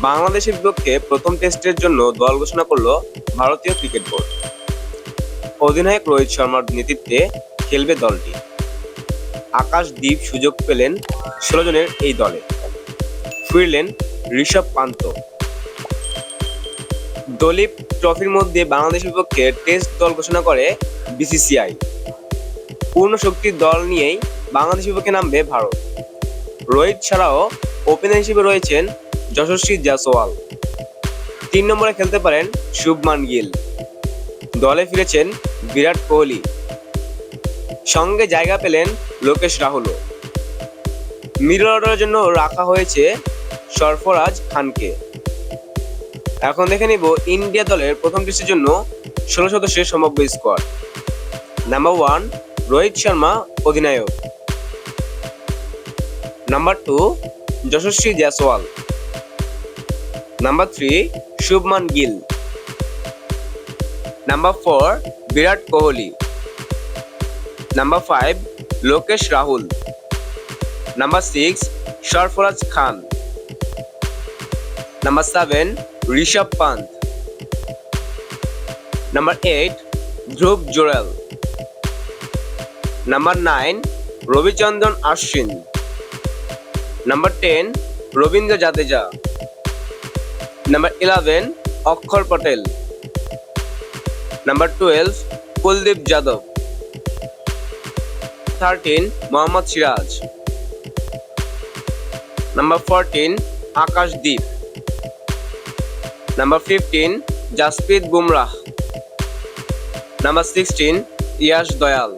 বাংলাদেশের বিপক্ষে প্রথম টেস্টের জন্য দল ঘোষণা করল ভারতীয় ক্রিকেট বোর্ড। অধিনায়ক রোহিত শর্মার নেতৃত্বে খেলবে দলটি। আকাশদীপ সুযোগ পেলেন ১৬ জনের এই দলে। ফিরলেন ঋষভ পান্ত। দলীপ ট্রফির মধ্যে বাংলাদেশের বিপক্ষে টেস্ট দল ঘোষণা করে বিসিসিআই। পূর্ণ শক্তির দল নিয়েই বাংলাদেশের বিপক্ষে নামবে ভারত। রোহিত ছাড়াও ওপেনার হিসেবে রয়েছেন যশস্বী জয়সওয়াল। ৩ নম্বরে খেলতে পারেন শুভমান গিল। দলে ফিরেছেন বিরাট কোহলি। সঙ্গে জায়গা পেলেন লোকেশ রাহুলও। মিডল অর্ডারের জন্য রাখা হয়েছে সরফরাজ খানকে। এখন দেখে নিব ইন্ডিয়া দলের প্রথম টেস্টের জন্য ১৬ সদস্যের সম্ভাব্য স্কোয়াড। নাম্বার 1 রোহিত শর্মা অধিনায়ক। Number 2 Yashasvi Jaiswal. Number 3 Shubman Gill. Number 4 Virat Kohli. Number 5 Lokesh Rahul. Number 6 Sarfaraz Khan. Number 7 Rishabh Pant. Number 8 Dhruv Jurel. Number 9 Ravichandran Ashwin. Number 10 Ravindra Jadeja. Number 11 Axar Patel. Number 12 Kuldeep Yadav. 13 Mohammed Siraj. Number 14 Akashdeep. Number 15 Jasprit Bumrah. Number 16 Yash Dayal.